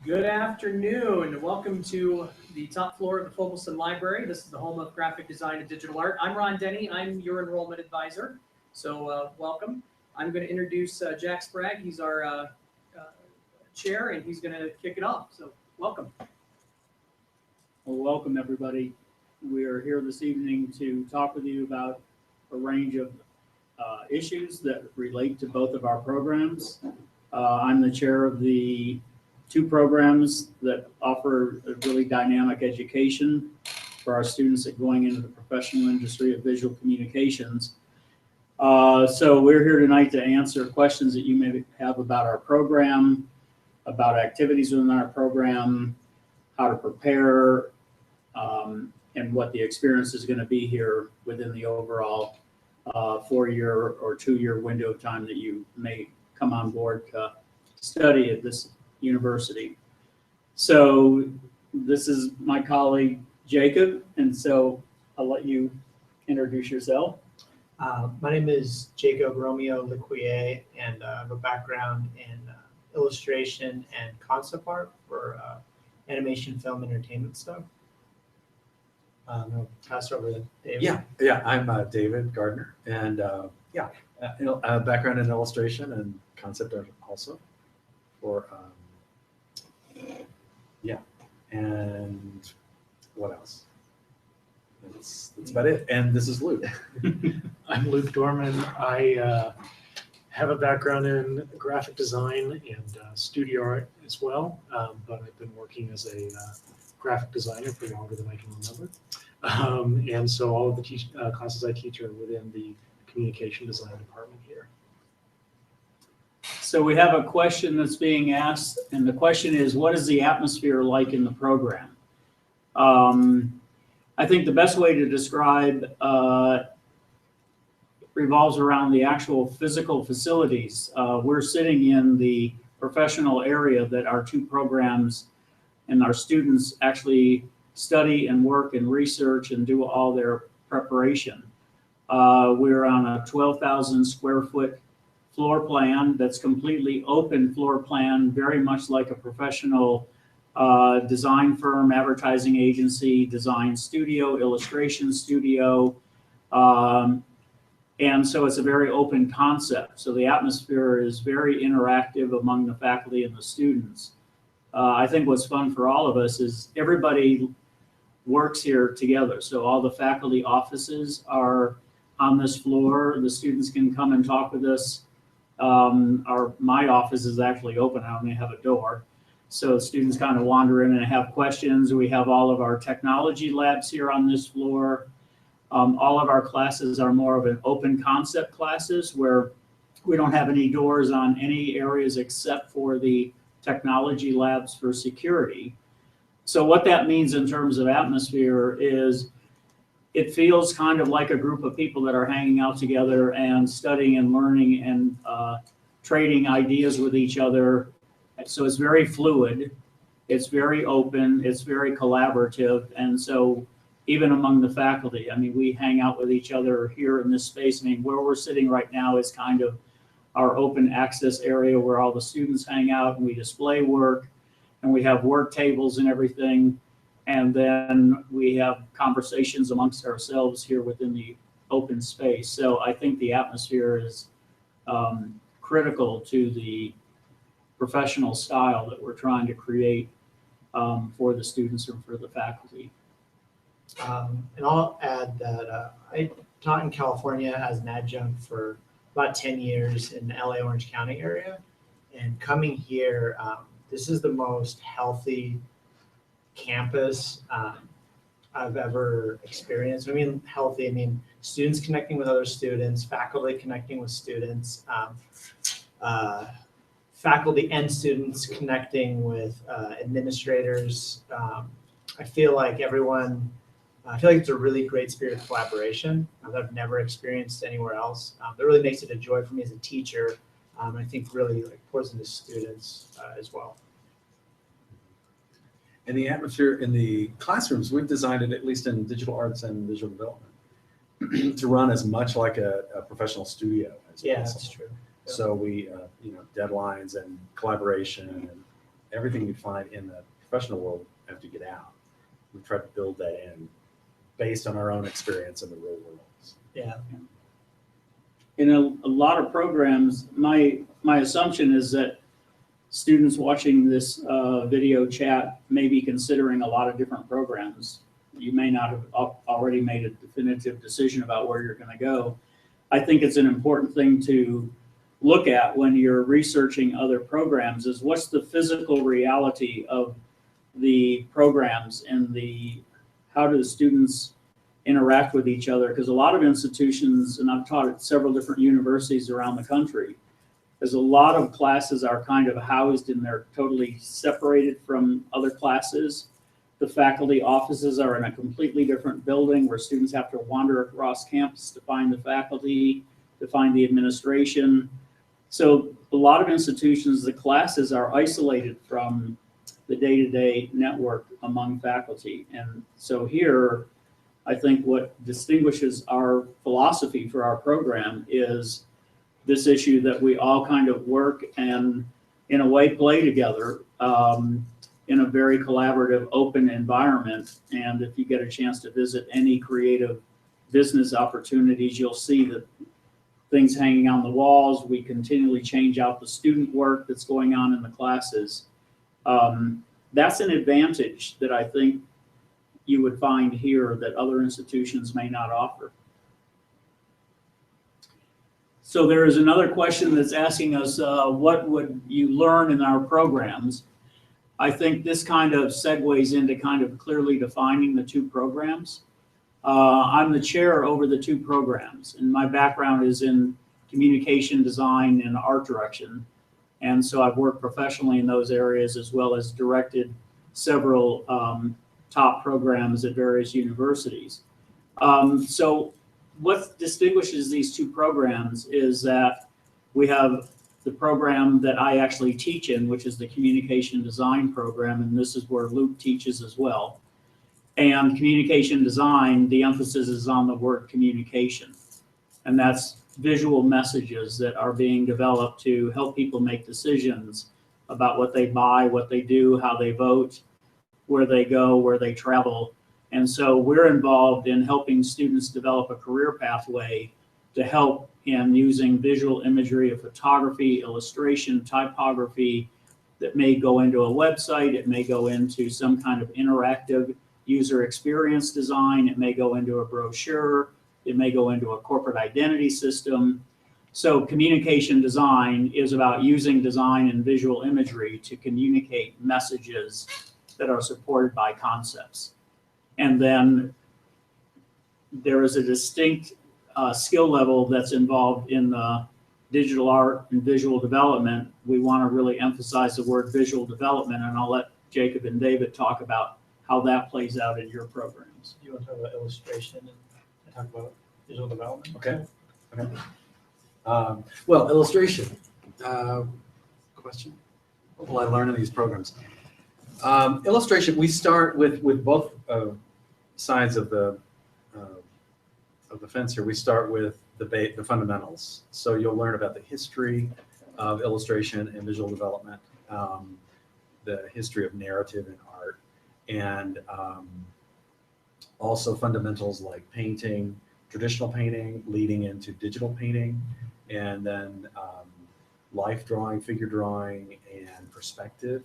Good afternoon. Welcome to the top floor of the Fogelson Library. This is the home of graphic design and digital art. I'm Ron Denny. I'm your enrollment advisor. So welcome. I'm going to introduce Jack Sprague. He's our chair, and he's going to kick it off. So welcome. Well, welcome everybody. We are here this evening to talk with you about a range of issues that relate to both of our programs. I'm the chair of the two programs that offer a really dynamic education for our students that going into the professional industry of visual communications. So we're here tonight to answer questions that you may have about our program, about activities within our program, how to prepare, and what the experience is going to be here within the overall 4-year or 2-year window of time that you may come on board to study at this university. So this is my colleague Jacob, and so I'll let you introduce yourself. My name is Jacob Romeo Lequier, and I have a background in illustration and concept art for animation, film, entertainment stuff. I'll pass over to David. Yeah, I'm David Gardner, and a background in illustration and concept art also. For and what else? That's about it. And this is Luke. I'm Luke Dorman. I have a background in graphic design and studio art as well, but I've been working as a graphic designer for longer than I can remember. And so all of the classes I teach are within the communication design department here. So we have a question that's being asked, and the question is, what is the atmosphere like in the program? I think the best way to describe revolves around the actual physical facilities. We're sitting in the professional area that our two programs and our students actually study and work and research and do all their preparation. We're on a 12,000 square foot floor plan that's completely open floor plan, very much like a professional design firm, advertising agency, design studio, illustration studio. And so it's a very open concept. So the atmosphere is very interactive among the faculty and the students. I think what's fun for all of us is everybody works here together. So all the faculty offices are on this floor. The students can come and talk with us. My office is actually open. I only have a door. So students kind of wander in and have questions. We have all of our technology labs here on this floor. All of our classes are more of an open concept classes where we don't have any doors on any areas except for the technology labs for security. So what that means in terms of atmosphere is it feels kind of like a group of people that are hanging out together and studying and learning and trading ideas with each other. So it's very fluid, it's very open, it's very collaborative. And so even among the faculty, I mean, we hang out with each other here in this space. I mean, where we're sitting right now is kind of our open access area where all the students hang out and we display work and we have work tables and everything. And then we have conversations amongst ourselves here within the open space. So I think the atmosphere is critical to the professional style that we're trying to create for the students and for the faculty. And I'll add that I taught in California as an adjunct for about 10 years in the LA Orange County area. And coming here, this is the most healthy campus I've ever experienced. I mean, healthy, I mean, students connecting with other students, faculty connecting with students, faculty and students connecting with administrators. I feel like it's a really great spirit of collaboration that I've never experienced anywhere else. That really makes it a joy for me as a teacher. I think really pours into students as well. And the atmosphere in the classrooms, we've designed it, at least in digital arts and visual development, to run as much like a professional studio as possible. That's true. So we, deadlines and collaboration everything you find in the professional world after you get out. We've tried to build that in based on our own experience in the real world. Yeah. In a lot of programs, my assumption is that students watching this video chat may be considering a lot of different programs. You may not have already made a definitive decision about where you're going to go. I think it's an important thing to look at when you're researching other programs is what's the physical reality of the programs and how do the students interact with each other, because a lot of institutions, and I've taught at several different universities around the country, there's a lot of classes are kind of housed and they're totally separated from other classes. The faculty offices are in a completely different building where students have to wander across campus to find the faculty, to find the administration. So a lot of institutions, the classes are isolated from the day-to-day network among faculty. And so here, I think what distinguishes our philosophy for our program is this issue that we all kind of work and in a way play together in a very collaborative, open environment. And if you get a chance to visit any creative business opportunities, you'll see that things hanging on the walls, we continually change out the student work that's going on in the classes. That's an advantage that I think you would find here that other institutions may not offer. So there is another question that's asking us, what would you learn in our programs? I think this kind of segues into kind of clearly defining the two programs. I'm the chair over the two programs, and my background is in communication design and art direction. And so I've worked professionally in those areas as well as directed several top programs at various universities. So what distinguishes these two programs is that we have the program that I actually teach in, which is the communication design program, and this is where Luke teaches as well. And communication design, the emphasis is on the word communication, and that's visual messages that are being developed to help people make decisions about what they buy, what they do, how they vote, where they go, where they travel. And so we're involved in helping students develop a career pathway to help in using visual imagery of photography, illustration, typography that may go into a website, it may go into some kind of interactive user experience design, it may go into a brochure, it may go into a corporate identity system. So communication design is about using design and visual imagery to communicate messages that are supported by concepts. And then there is a distinct skill level that's involved in the digital art and visual development. We want to really emphasize the word visual development, and I'll let Jacob and David talk about how that plays out in your programs. You want to talk about illustration and talk about visual development? Okay. Well, illustration. Question? What will I learn in these programs? Illustration. We start with both sides of the fence here. We start with the fundamentals. So you'll learn about the history of illustration and visual development, the history of narrative in art, and also fundamentals like painting, traditional painting leading into digital painting, and then life drawing, figure drawing, and perspective.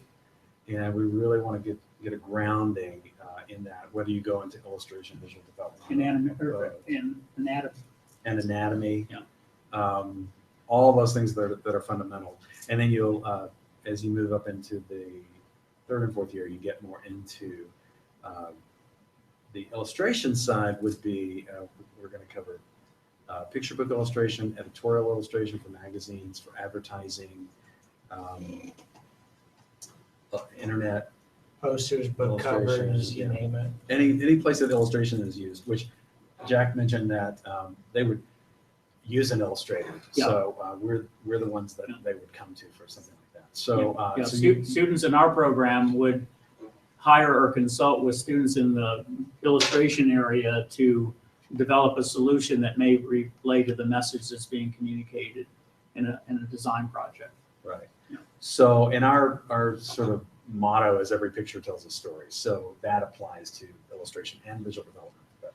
And we really want to get a grounding in that, whether you go into illustration, visual development, In anatomy. and anatomy, Yeah. all of those things that are fundamental. And then you'll, as you move up into the third and fourth year, you get more into the illustration side would be, we're going to cover picture book illustration, editorial illustration for magazines, for advertising, internet, Posters, book covers, you name it. any place that illustration is used, which Jack mentioned that they would use an illustrator. Yeah. So we're the ones that they would come to for something like that. So, Yeah, so students in our program would hire or consult with students in the illustration area to develop a solution that may relate to the message that's being communicated in a design project. right. Yeah. So in our sort of motto is every picture tells a story. So that applies to illustration and visual development. But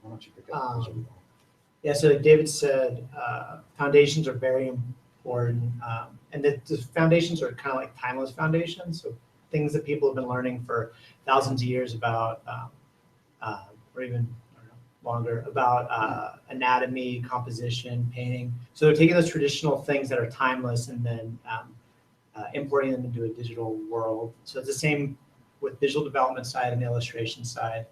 why don't you pick up visual development? Yeah, so like David said, foundations are very important. And the foundations are kind of like timeless foundations. So things that people have been learning for thousands of years about, or even I don't know, longer, about anatomy, composition, painting. So they're taking those traditional things that are timeless and then importing them into a digital world. So it's the same with visual development side and the illustration side.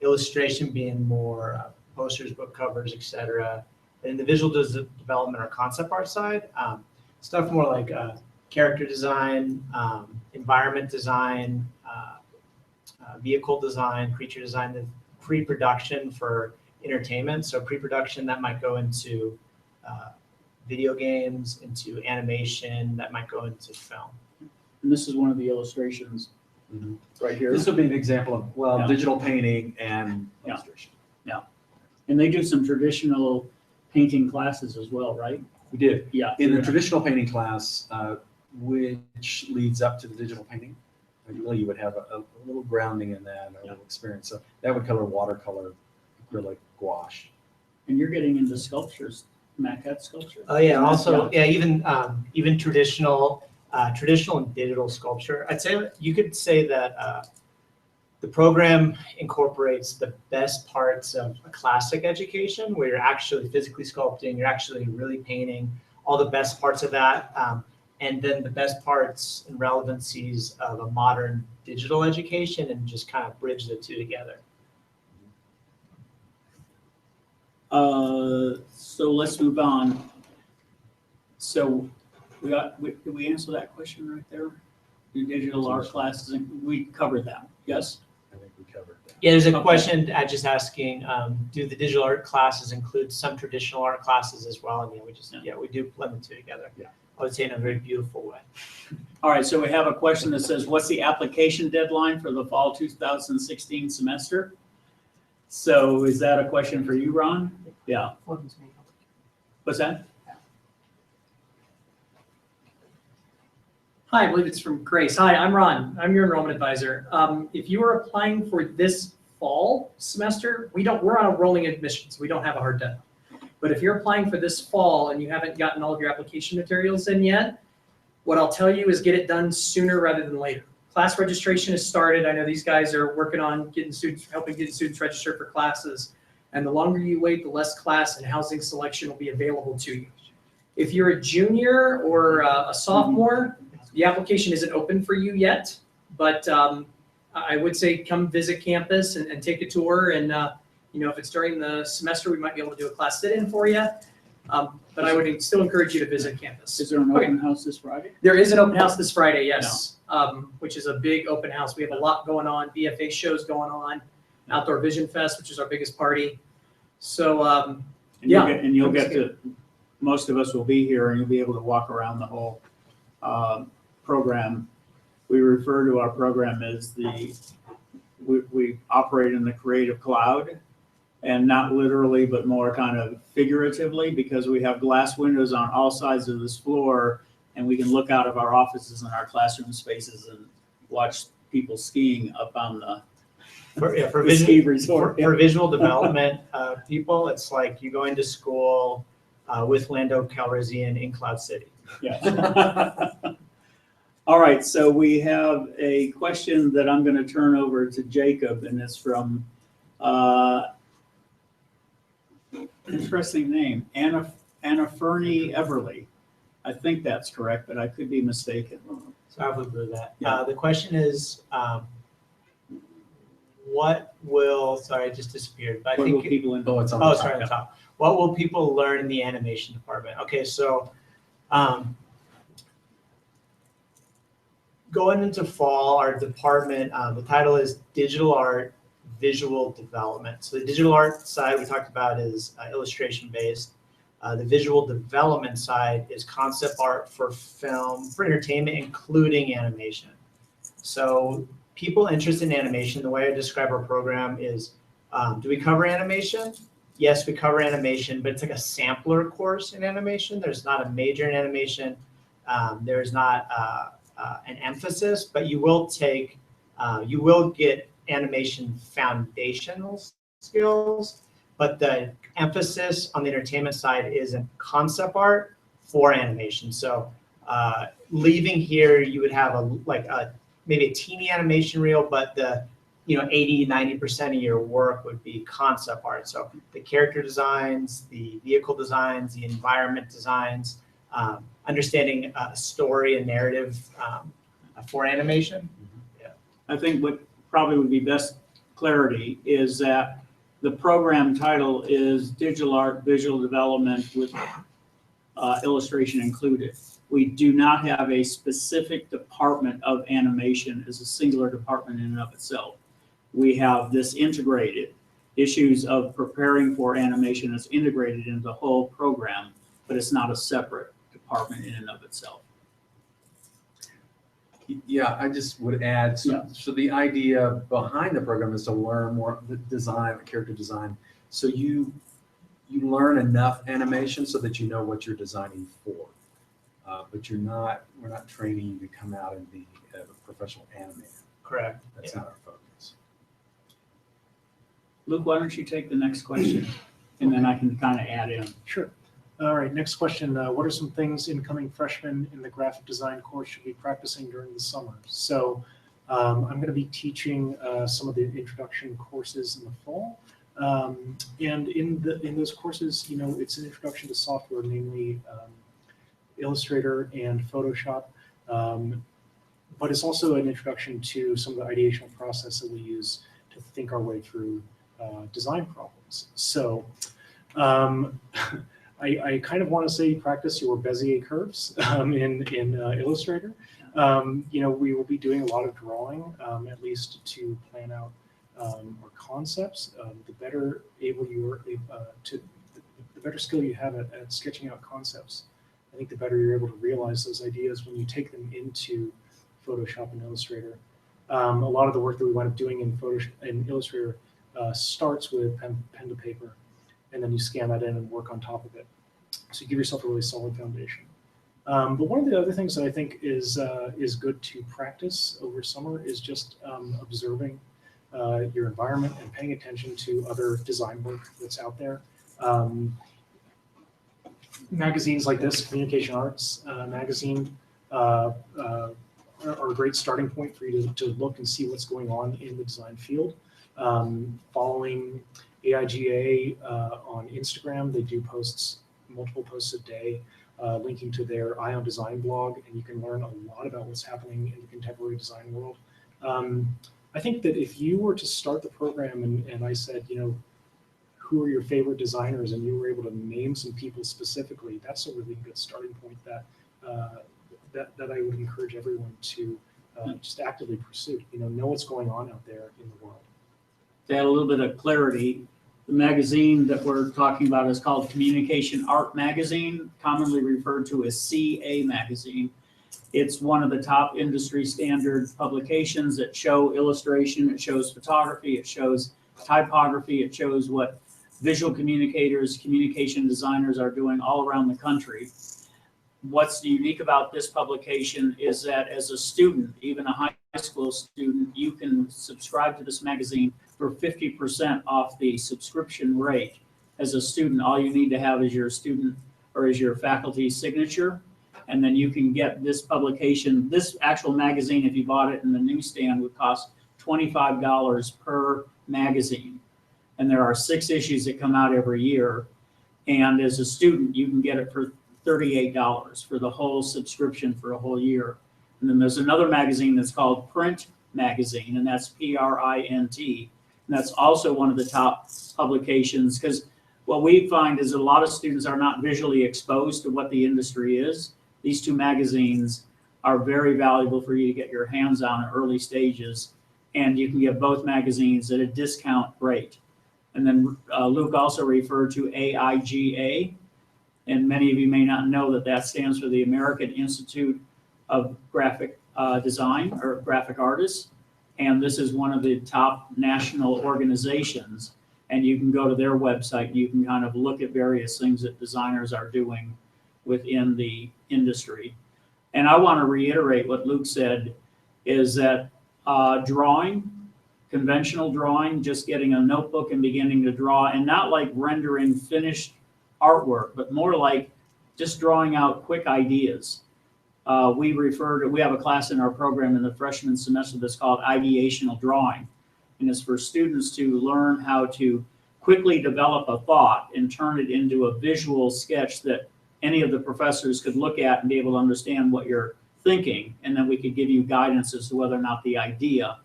Illustration being more posters, book covers, etc. And the visual development or concept art side, stuff more like character design, environment design, vehicle design, creature design, the pre-production for entertainment. So pre-production that might go into video games, into animation, that might go into film. And this is one of the illustrations right here. This would be an example of, well, Yeah. digital painting and Yeah. illustration. And they do some traditional painting classes as well, right? We did. Yeah. In the traditional painting class, which leads up to the digital painting, ideally you would have a little grounding in that, a little experience. So that would cover watercolor, acrylic, gouache. And you're getting into sculptures, maquette sculpture. Oh yeah, also even traditional and digital sculpture. I'd say you could say that the program incorporates the best parts of a classic education, where you're actually physically sculpting, you're actually really painting, all the best parts of that, and then the best parts and relevancies of a modern digital education, and just kind of bridge the two together. So let's move on. So did we answer that question right there? Do digital art classes, and we covered that, yes? I think we covered that. Yeah, there's a Okay. question just asking, do the digital art classes include some traditional art classes as well? And we do blend the two together. Yeah. I would say in a very beautiful way. All right, so we have a question that says, what's the application deadline for the fall 2016 semester? So is that a question for you, Ron? Yeah. What's that? Hi, I believe it's from Grace. Hi, I'm Ron. I'm your enrollment advisor. If you are applying for this fall semester, we're on a rolling admissions. We don't have a hard deadline. But if you're applying for this fall and you haven't gotten all of your application materials in yet, what I'll tell you is get it done sooner rather than later. Class registration has started. I know these guys are working on helping get students registered for classes. And the longer you wait, the less class and housing selection will be available to you. If you're a junior or a sophomore, the application isn't open for you yet, but I would say come visit campus and take a tour. And if it's during the semester, we might be able to do a class sit-in for you. But I would still encourage you to visit campus. Is there an open house this Friday? There is an open house this Friday, yes, which is a big open house. We have a lot going on, BFA shows going on, Outdoor Vision Fest, which is our biggest party. So, You'll get to, most of us will be here and you'll be able to walk around the whole program. We refer to our program as we operate in the creative cloud, and not literally, but more kind of figuratively, because we have glass windows on all sides of this floor, and we can look out of our offices and our classroom spaces and watch people skiing up on the ski resort. For visual development people, it's like you going to school with Lando Calrissian in Cloud City. Yeah. All right, so we have a question that I'm going to turn over to Jacob, and it's from interesting name, Anna Fernie Everly. I think that's correct, but I could be mistaken. Sorry for that. Yeah. The question is, sorry, it just disappeared. But I What will think people in? It's on the Oh, top. sorry, on the top. What will people learn in the animation department? Okay, so going into fall, our department, the title is Digital Art Visual Development. So the digital art side we talked about is illustration based. The visual development side is concept art for film, for entertainment, including animation. So people interested in animation, the way I describe our program is, do we cover animation? Yes, we cover animation, but it's like a sampler course in animation. There's not a major in animation. There's not an emphasis, but you will get animation foundational skills, but the emphasis on the entertainment side is in concept art for animation. So leaving here, you would have maybe a teeny animation reel, but the 80-90% of your work would be concept art. So the character designs, the vehicle designs, the environment designs, understanding story and narrative for animation. I think what probably would be best clarity is that the program title is Digital Art Visual Development with illustration included. We do not have a specific department of animation as a singular department in and of itself. We have this integrated issues of preparing for animation is integrated into the whole program, but it's not a separate department in and of itself. Yeah, I just would add, so the idea behind the program is to learn more the design, the character design. So you learn enough animation so that you know what you're designing for. But we're not training you to come out and be a professional animator. Correct. That's not our focus. Luke, why don't you take the next question, and then I can kind of add in. Sure. All right, next question. What are some things incoming freshmen in the graphic design course should be practicing during the summer? So I'm going to be teaching some of the introduction courses in the fall. And in those courses, it's an introduction to software, namely Illustrator and Photoshop. But it's also an introduction to some of the ideational process that we use to think our way through design problems. So I kind of want to say practice your Bezier curves in Illustrator. We will be doing a lot of drawing, at least to plan out our concepts. The better able you are the better skill you have at sketching out concepts, I think the better you're able to realize those ideas when you take them into Photoshop and Illustrator. A lot of the work that we wind up doing in Illustrator starts with pen to paper, and then you scan that in and work on top of it. So you give yourself a really solid foundation. But one of the other things that I think is good to practice over summer is just observing your environment and paying attention to other design work that's out there. Magazines like this, Communication Arts magazine, are a great starting point for you to look and see what's going on in the design field. Following AIGA on Instagram, they do multiple posts a day, linking to their Eye on Design blog, and you can learn a lot about what's happening in the contemporary design world. I think that if you were to start the program and I said, who are your favorite designers, and you were able to name some people specifically, that's a really good starting point that I would encourage everyone to just actively pursue. Know what's going on out there in the world. To add a little bit of clarity, the magazine that we're talking about is called Communication Art Magazine, commonly referred to as CA Magazine. It's one of the top industry standard publications that show illustration, it shows photography, it shows typography, it shows what visual communicators, communication designers are doing all around the country. What's unique about this publication is that as a student, even a high school student, you can subscribe to this magazine for 50% off the subscription rate. As a student, all you need to have is your student or is your faculty signature, and then you can get this publication. This actual magazine, if you bought it in the newsstand, would cost $25 per magazine. And there are 6 issues that come out every year. And as a student, you can get it for $38 for the whole subscription for a whole year. And then there's another magazine that's called Print Magazine, and that's PRINT. And that's also one of the top publications, because what we find is a lot of students are not visually exposed to what the industry is. These 2 magazines are very valuable for you to get your hands on at early stages, and you can get both magazines at a discount rate. And then Luke also referred to AIGA, and many of you may not know that that stands for the American Institute of Graphic Design or Graphic Artists. And this is one of the top national organizations. And you can go to their website and you can kind of look at various things that designers are doing within the industry. And I want to reiterate what Luke said, is that drawing, conventional drawing, just getting a notebook and beginning to draw, and not like rendering finished artwork, but more like just drawing out quick ideas. We have a class in our program in the freshman semester that's called Ideational Drawing. And it's for students to learn how to quickly develop a thought and turn it into a visual sketch that any of the professors could look at and be able to understand what you're thinking. And then we could give you guidance as to whether or not the idea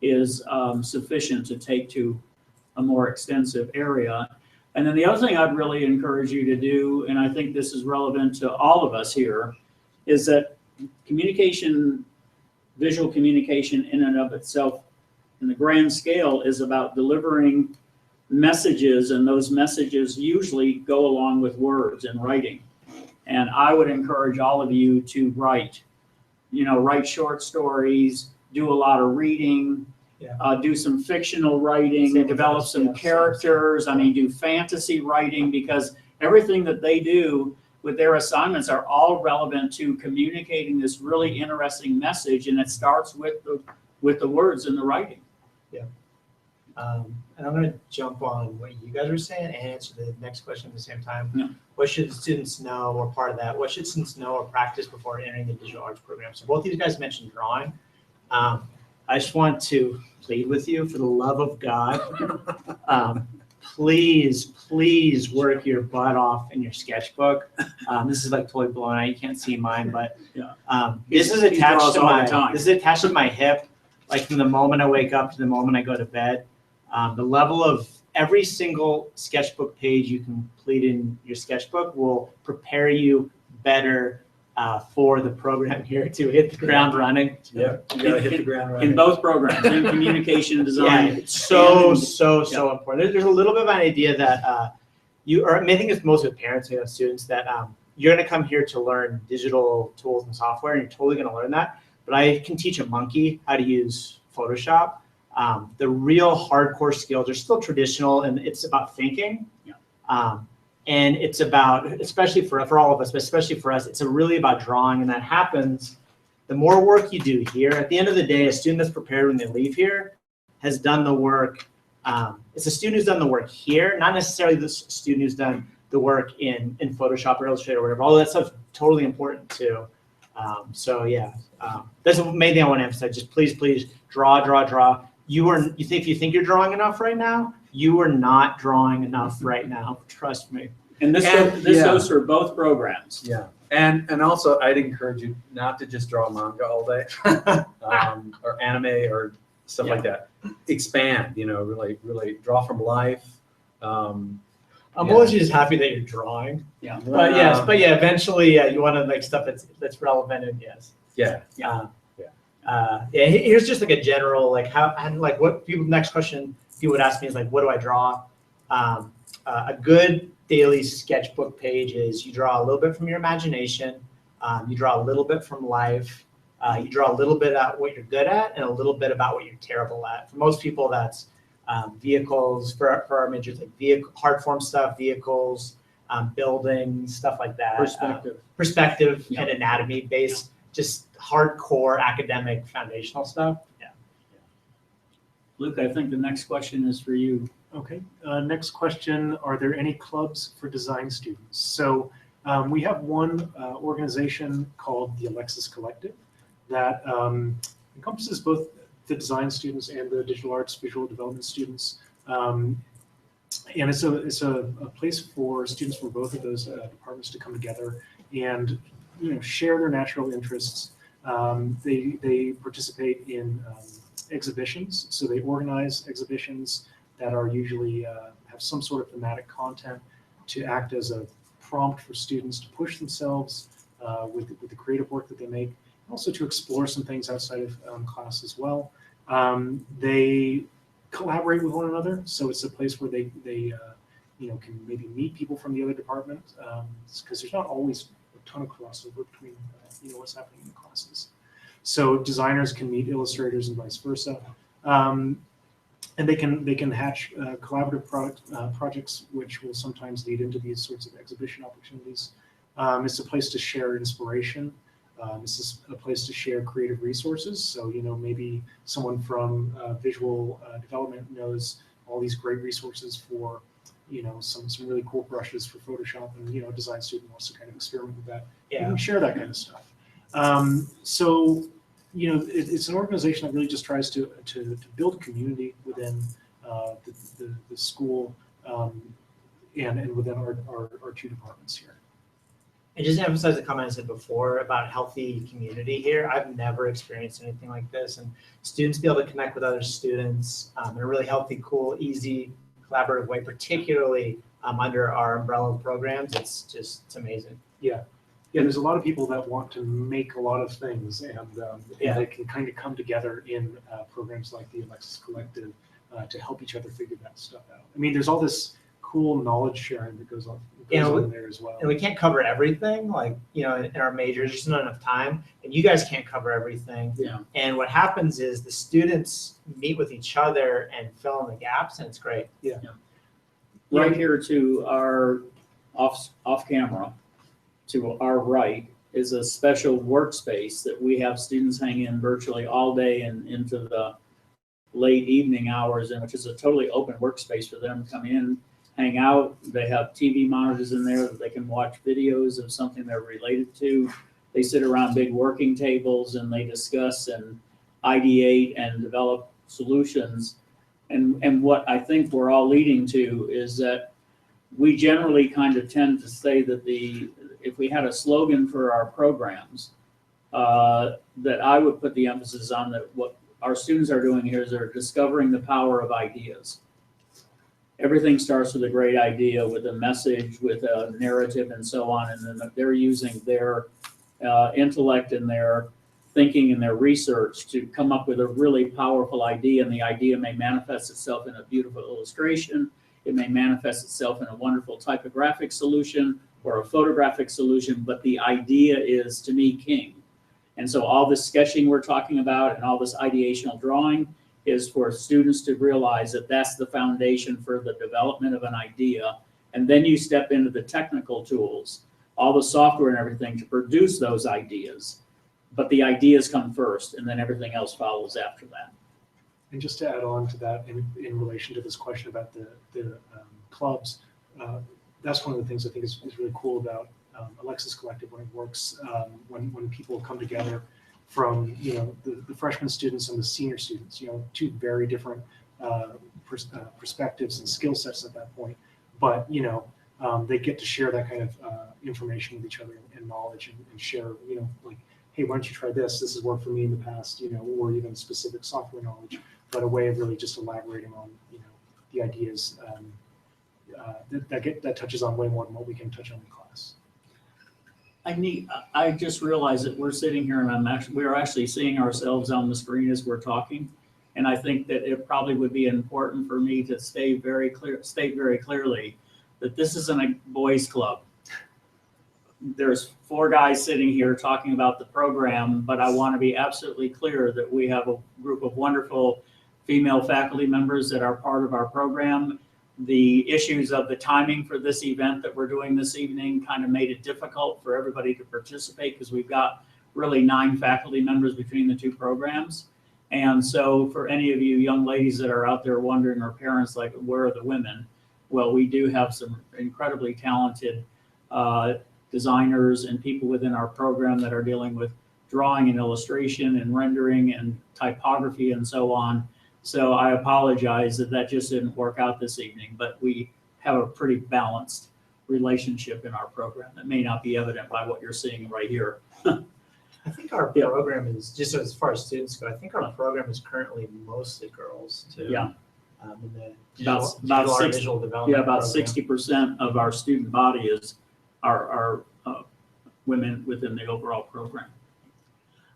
is sufficient to take to a more extensive area. And then the other thing I'd really encourage you to do, and I think this is relevant to all of us here, is that communication, visual communication in and of itself, in the grand scale, is about delivering messages, and those messages usually go along with words and writing. And I would encourage all of you to write, write short stories, do a lot of reading, do some fictional writing, develop some characters. I mean, do fantasy writing, because everything that they do with their assignments are all relevant to communicating this really interesting message, and it starts with the words and the writing. Yeah. And I'm going to jump on what you guys were saying and answer the next question at the same time. Yeah. What should students know, or part of that, what should students know or practice before entering the digital arts program? So both of you guys mentioned drawing. I just want to plead with you, for the love of God, please work your butt off in your sketchbook. This is like totally blown out. You can't see mine, but this is attached to my hip, like from the moment I wake up to the moment I go to bed. The level of every single sketchbook page you complete in your sketchbook will prepare you better for the program here to hit the ground running. Yeah, you gotta hit the ground running. In both programs, in communication design. Yeah, it's so important. There's a little bit of an idea that I think it's most with parents and students, that you're going to come here to learn digital tools and software, and you're totally going to learn that. But I can teach a monkey how to use Photoshop. The real hardcore skills are still traditional, and it's about thinking. Yeah. And it's about, especially for all of us, but especially for us, it's really about drawing, and that happens. The more work you do here, at the end of the day, a student that's prepared when they leave here has done the work. It's a student who's done the work here, not necessarily the student who's done the work in Photoshop or Illustrator or whatever. All that stuff's totally important too. So yeah, that's the main thing I want to emphasize. Just please draw. If you think you're drawing enough right now, you are not drawing enough right now. Trust me. And this goes for both programs. Yeah. And also, I'd encourage you not to just draw manga all day, or anime or stuff like that. Expand, really draw from life. I'm always just happy that you're drawing. Yeah. But eventually, you want to like stuff that's relevant, and yes. Yeah. Here's just like a general next question people would ask me is like, what do I draw? A good daily sketchbook page is you draw a little bit from your imagination, you draw a little bit from life, you draw a little bit about what you're good at, and a little bit about what you're terrible at. For most people, that's vehicles. For our majors, like hard form stuff, vehicles, buildings, stuff like that. Perspective and anatomy based, just hardcore academic foundational stuff. Yeah. Luke, I think the next question is for you. Okay, next question, are there any clubs for design students? So we have one organization called the Alexis Collective that encompasses both the design students and the digital arts visual development students. And it's a place for students from both of those departments to come together and share their natural interests. They participate in exhibitions, so they organize exhibitions that are usually have some sort of thematic content to act as a prompt for students to push themselves with the creative work that they make, and also to explore some things outside of class as well. They collaborate with one another, so it's a place where they can maybe meet people from the other department, because there's not always a ton of crossover between what's happening in the classes. So designers can meet illustrators and vice versa. And they can hatch collaborative projects, which will sometimes lead into these sorts of exhibition opportunities. It's a place to share inspiration. This is a place to share creative resources. So, maybe someone from visual development knows all these great resources for, some really cool brushes for Photoshop, and, a design student wants to kind of experiment with that. You can share that kind of stuff. So, it's an organization that really just tries to build a community within the school and within our two departments here. And just to emphasize the comment I said before about healthy community here, I've never experienced anything like this. And students be able to connect with other students in a really healthy, cool, easy, collaborative way, particularly under our umbrella of programs. It's amazing. Yeah, there's a lot of people that want to make a lot of things, and they can kind of come together in programs like the Alexis Collective to help each other figure that stuff out. I mean, there's all this cool knowledge sharing that goes on there as well. And we can't cover everything, in our majors, there's not enough time, and you guys can't cover everything. Yeah. And what happens is the students meet with each other and fill in the gaps, and it's great. Yeah. Right here to our off camera, to our right, is a special workspace that we have students hang in virtually all day and into the late evening hours, and which is a totally open workspace for them to come in, hang out. They have TV monitors in there that they can watch videos of something they're related to. They sit around big working tables and they discuss and ideate and develop solutions. And what I think we're all leading to is that we generally kind of tend to say that if we had a slogan for our programs, that I would put the emphasis on that what our students are doing here is they're discovering the power of ideas. Everything starts with a great idea, with a message, with a narrative, and so on. And then they're using their intellect and their thinking and their research to come up with a really powerful idea. And the idea may manifest itself in a beautiful illustration. It may manifest itself in a wonderful typographic solution or a photographic solution. But the idea is, to me, king. And so all this sketching we're talking about and all this ideational drawing is for students to realize that that's the foundation for the development of an idea. And then you step into the technical tools, all the software and everything to produce those ideas. But the ideas come first, and then everything else follows after that. And just to add on to that, in relation to this question about the clubs, that's one of the things I think is really cool about Alexis Collective when it works, when people come together from the freshman students and the senior students, two very different perspectives and skill sets at that point, but they get to share that kind of information with each other and knowledge and share, like, hey, why don't you try this? This has worked for me in the past, or even specific software knowledge, but a way of really just elaborating on the ideas that touches on way more than what we can touch on in class. I just realized that we're sitting here and we're actually seeing ourselves on the screen as we're talking. And I think that it probably would be important for me to state very clearly that this isn't a boys club. There's 4 guys sitting here talking about the program, but I want to be absolutely clear that we have a group of wonderful female faculty members that are part of our program. The issues of the timing for this event that we're doing this evening kind of made it difficult for everybody to participate because we've got really 9 faculty members between the 2 programs. And so for any of you young ladies that are out there wondering, or parents like, where are the women? Well, we do have some incredibly talented designers and people within our program that are dealing with drawing and illustration and rendering and typography and so on. So I apologize that just didn't work out this evening, but we have a pretty balanced relationship in our program that may not be evident by what you're seeing right here. I think our program is, just as far as students go, I think our program is currently mostly girls too. Yeah. In the About visual development. Yeah, about program. 60% of our student body are women within the overall program.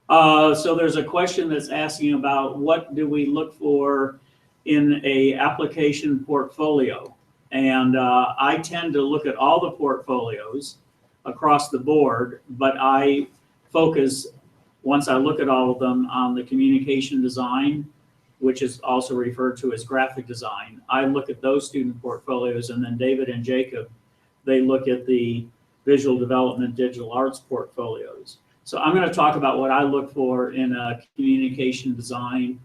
So there's a question that's asking about what do we look for in a application portfolio? And I tend to look at all the portfolios across the board, but I focus, once I look at all of them, on the communication design, which is also referred to as graphic design. I look at those student portfolios, and then David and Jacob, they look at the visual development, digital arts portfolios. So I'm going to talk about what I look for in a communication design.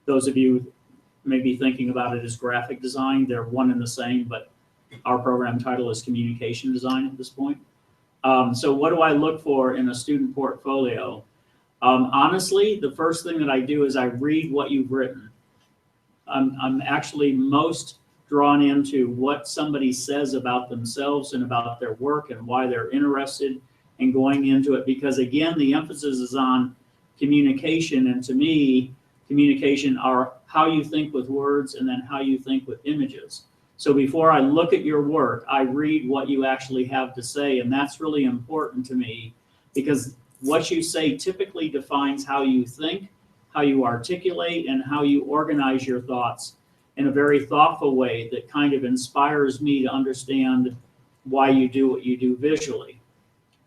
Those of you may be thinking about it as graphic design. They're one and the same, but our program title is communication design at this point. So what do I look for in a student portfolio? Honestly, the first thing that I do is I read what you've written. I'm actually most drawn into what somebody says about themselves and about their work and why they're interested in going into it, because again, the emphasis is on communication, and to me, communication are how you think with words and then how you think with images. So before I look at your work, I read what you actually have to say, and that's really important to me, because what you say typically defines how you think, how you articulate, and how you organize your thoughts in a very thoughtful way that kind of inspires me to understand why you do what you do visually.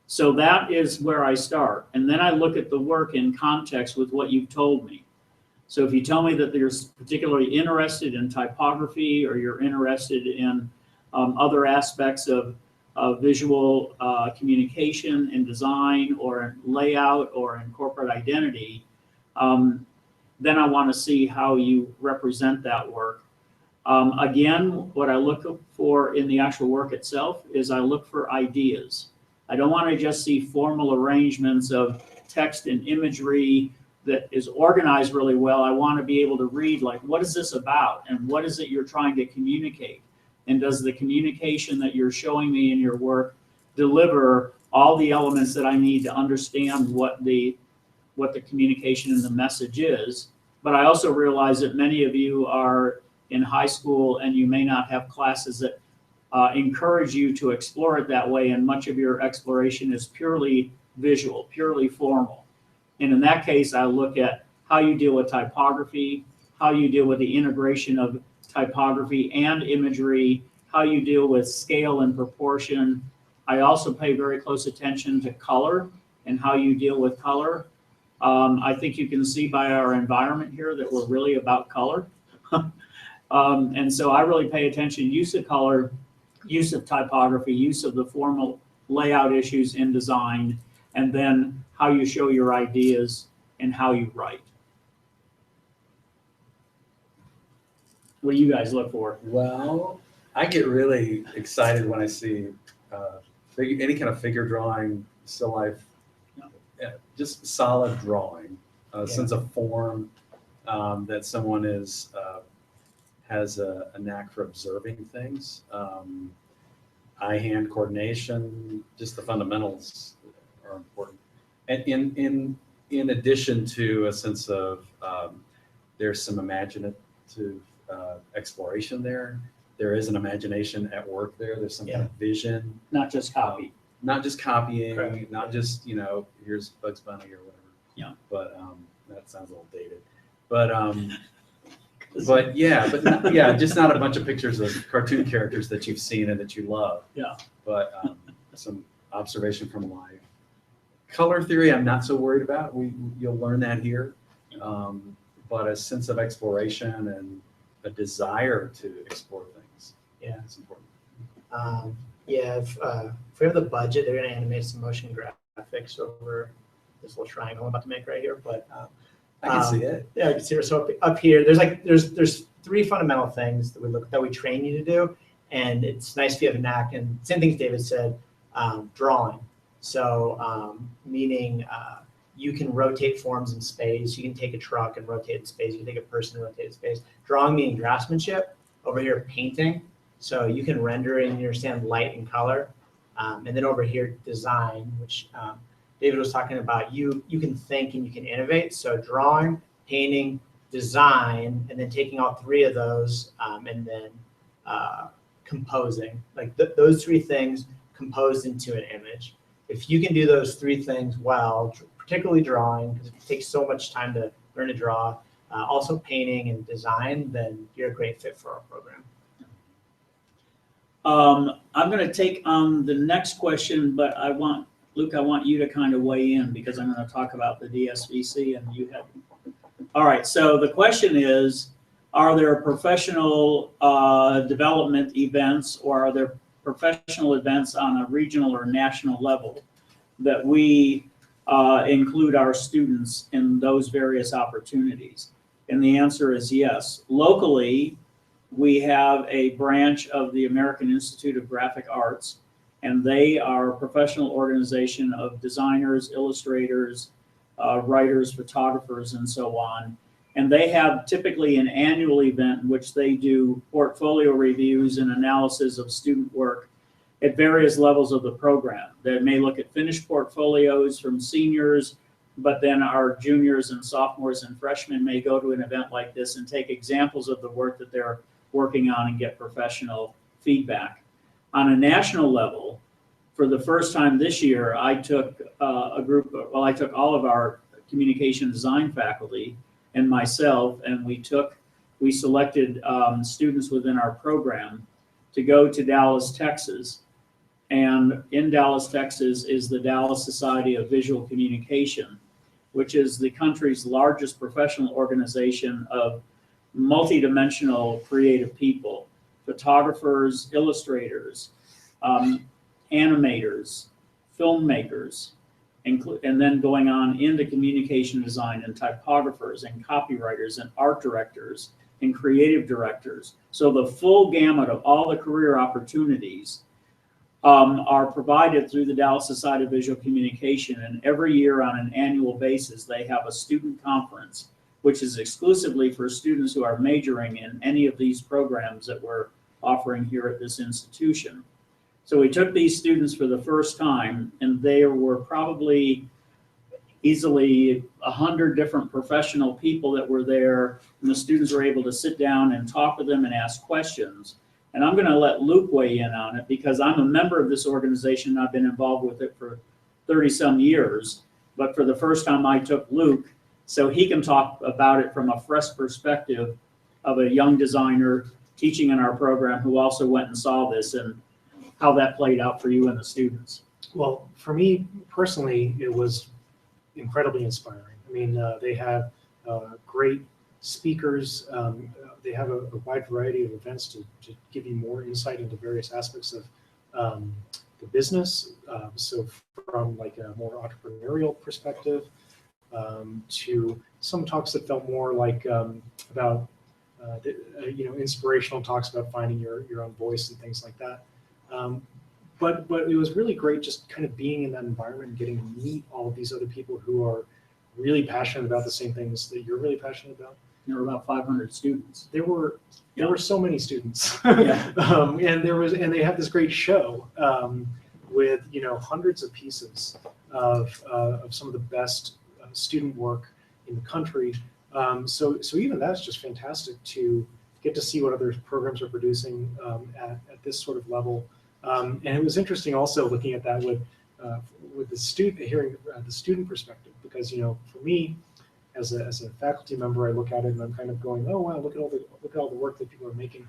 So that is where I start. And then I look at the work in context with what you've told me. So if you tell me that you're particularly interested in typography, or you're interested in other aspects of visual communication and design, or in layout, or in corporate identity, then I want to see how you represent that work. Again, what I look for in the actual work itself is I look for ideas. I don't want to just see formal arrangements of text and imagery that is organized really well. I want to be able to read, like, what is this about, and what is it you're trying to communicate? And does the communication that you're showing me in your work deliver all the elements that I need to understand what the communication and the message is? But I also realize that many of you are in high school and you may not have classes that encourage you to explore it that way, and much of your exploration is purely visual, purely formal. And in that case, I look at how you deal with typography, how you deal with the integration of typography and imagery, how you deal with scale and proportion. I also pay very close attention to color and how you deal with color. I think you can see by our environment here that we're really about color. And so I really pay attention, use of color, use of typography, use of the formal layout issues in design, and then how you show your ideas and how you write. What do you guys look for? Well, I get really excited when I see any kind of figure drawing, still life, just solid drawing, sense of form, that someone has a knack for observing things. Eye-hand coordination, just the fundamentals are important. And in addition to a sense of there's some imaginative exploration there. There is an imagination at work there. There's some kind of vision. Not just copy. Not just copying, Correct. not just, here's Bugs Bunny or whatever. Yeah. But that sounds a little dated. But just not a bunch of pictures of cartoon characters that you've seen and that you love. Yeah. But some observation from life. Color theory, I'm not so worried about. You'll learn that here. But a sense of exploration and a desire to explore things. Yeah. It's important. If we have the budget, they're going to animate some motion graphics over this little triangle I'm about to make right here. But I can see it. Yeah, I can see it. So up here, there's three fundamental things that we train you to do, and it's nice if you have a knack. And same things David said, drawing. So meaning you can rotate forms in space. You can take a truck and rotate in space. You can take a person and rotate in space. Drawing meaning draftsmanship. Over here, painting. So you can render and understand light and color. And then over here, design, which David was talking about. You can think and you can innovate. So drawing, painting, design, and then taking all three of those and then composing. Like those three things composed into an image. If you can do those three things well, particularly drawing, because it takes so much time to learn to draw, also painting and design, then you're a great fit for our program. I'm going to take on the next question, but Luke, I want you to kind of weigh in because I'm going to talk about the DSVC and you have. All right, so the question is, are there professional development events, or are there professional events on a regional or national level that we include our students in those various opportunities? And the answer is yes. Locally, we have a branch of the American Institute of Graphic Arts, and they are a professional organization of designers, illustrators, writers, photographers, and so on. And they have typically an annual event in which they do portfolio reviews and analysis of student work at various levels of the program. They may look at finished portfolios from seniors, but then our juniors and sophomores and freshmen may go to an event like this and take examples of the work that they're working on and get professional feedback. On a national level, for the first time this year, I took I took all of our communication design faculty and myself, and we selected students within our program to go to Dallas, Texas. And in Dallas, Texas is the Dallas Society of Visual Communication, which is the country's largest professional organization of multidimensional creative people, photographers, illustrators, animators, filmmakers, and then going on into communication design and typographers and copywriters and art directors and creative directors. So the full gamut of all the career opportunities are provided through the Dallas Society of Visual Communication. And every year on an annual basis, they have a student conference, which is exclusively for students who are majoring in any of these programs that we're offering here at this institution. So we took these students for the first time, and there were probably easily 100 different professional people that were there, and the students were able to sit down and talk with them and ask questions. And I'm going to let Luke weigh in on it because I'm a member of this organization. I've been involved with it for 30-some years, but for the first time I took Luke so he can talk about it from a fresh perspective of a young designer teaching in our program who also went and saw this and how that played out for you and the students. Well, for me personally, it was incredibly inspiring. I mean, they have great speakers. They have a wide variety of events to give you more insight into various aspects of the business. So from like a more entrepreneurial perspective to some talks that felt more like about inspirational talks about finding your own voice and things like that. But it was really great just kind of being in that environment and getting to meet all of these other people who are really passionate about the same things that you're really passionate about. There were about 500 students. There were so many students, Yeah. and they have this great show with hundreds of pieces of some of the best student work in the country. So even that's just fantastic to get to see what other programs are producing at this sort of level. And it was interesting also looking at that with the student, hearing the student perspective, because for me as a faculty member, I look at it and I'm kind of going, oh wow, look at all the work that people are making.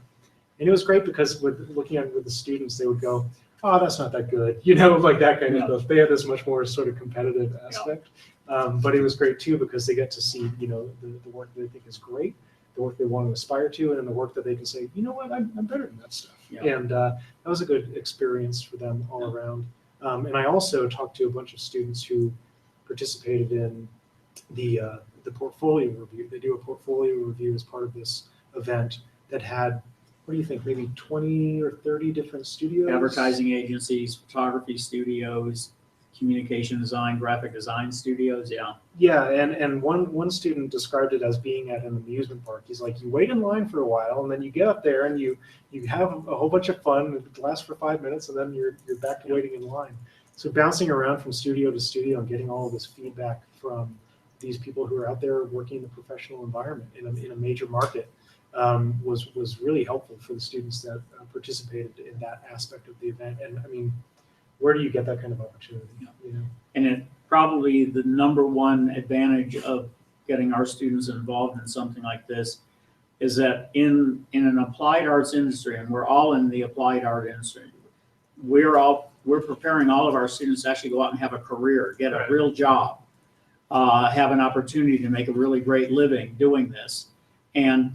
And it was great because looking at it with the students, they would go, oh, that's not that good, like that kind of stuff. They had this much more sort of competitive aspect. But it was great too because they get to see the work that they think is great, the work they want to aspire to, and then the work that they can say, you know what, I'm better than that stuff. Yeah. And that was a good experience for them all around. And I also talked to a bunch of students who participated in the portfolio review. They do a portfolio review as part of this event that had, what do you think, maybe 20 or 30 different studios? Advertising agencies, photography studios, communication design, graphic design studios, yeah. Yeah, and one student described it as being at an amusement park. He's like, you wait in line for a while, and then you get up there and you have a whole bunch of fun. It lasts for 5 minutes, and then you're back to waiting in line. So bouncing around from studio to studio and getting all of this feedback from these people who are out there working in the professional environment in a major market was really helpful for the students that participated in that aspect of the event. And I mean, where do you get that kind of opportunity? And it probably the number one advantage of getting our students involved in something like this is that in an applied arts industry, and we're all in the applied art industry, we're preparing all of our students to actually go out and have a career, get a real job, have an opportunity to make a really great living doing this. And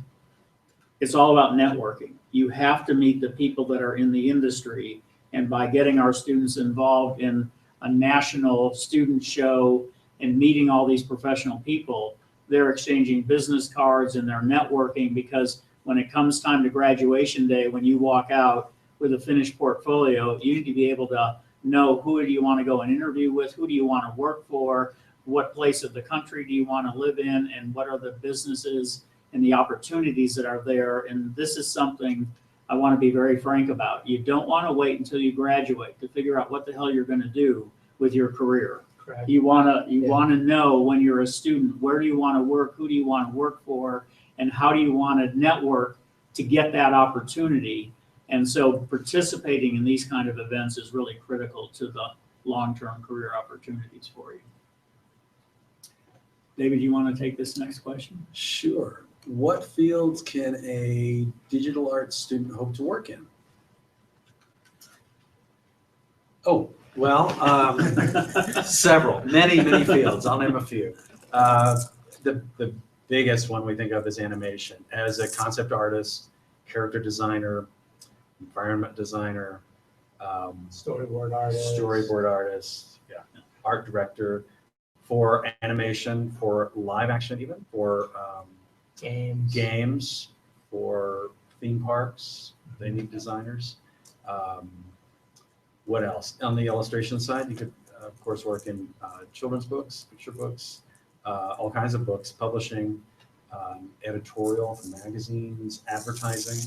it's all about networking. You have to meet the people that are in the industry. And by getting our students involved in a national student show and meeting all these professional people, they're exchanging business cards and they're networking, because when it comes time to graduation day, when you walk out with a finished portfolio, you need to be able to know who do you want to go and interview with, who do you want to work for, what place of the country do you want to live in, and what are the businesses and the opportunities that are there. And this is something I want to be very frank about. You don't want to wait until you graduate to figure out what the hell you're going to do with your career. Correct. You want to know when you're a student, where do you want to work, who do you want to work for, and how do you want to network to get that opportunity. And so participating in these kind of events is really critical to the long-term career opportunities for you. David, you want to take this next question? Sure. What fields can a digital arts student hope to work in? Oh, well, several, many fields. I'll name a few. The biggest one we think of is animation. As a concept artist, character designer, environment designer, Storyboard artist. yeah, art director, for animation, for live action, even for games, for theme parks. They need designers. What else? On the illustration side, you could, of course, work in children's books, picture books, all kinds of books, publishing, editorial for magazines, advertising,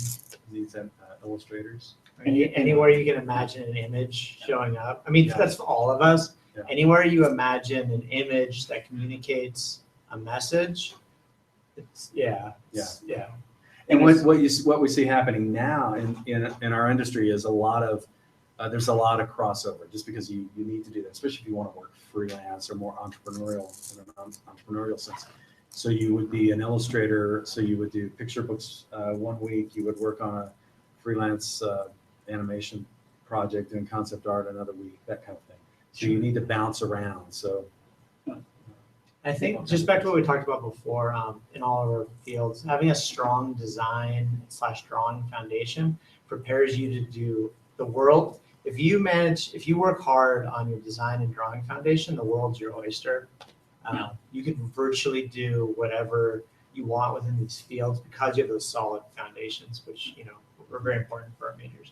needs illustrators. Anywhere you can imagine an image showing up. I mean, Yeah. that's for all of us. Yeah. Anywhere you imagine an image that communicates a message, it's, yeah. And what we see happening now in our industry is there's a lot of crossover, just because you need to do that, especially if you want to work freelance or more entrepreneurial in an entrepreneurial sense. So you would be an illustrator, so you would do picture books 1 week, you would work on a freelance animation project doing concept art another week, that kind of thing. So you need to bounce around. So I think just back to what we talked about before, in all of our fields, having a strong design/drawing foundation prepares you to do the world. If you work hard on your design and drawing foundation, the world's your oyster. You can virtually do whatever you want within these fields because you have those solid foundations, which are very important for our majors.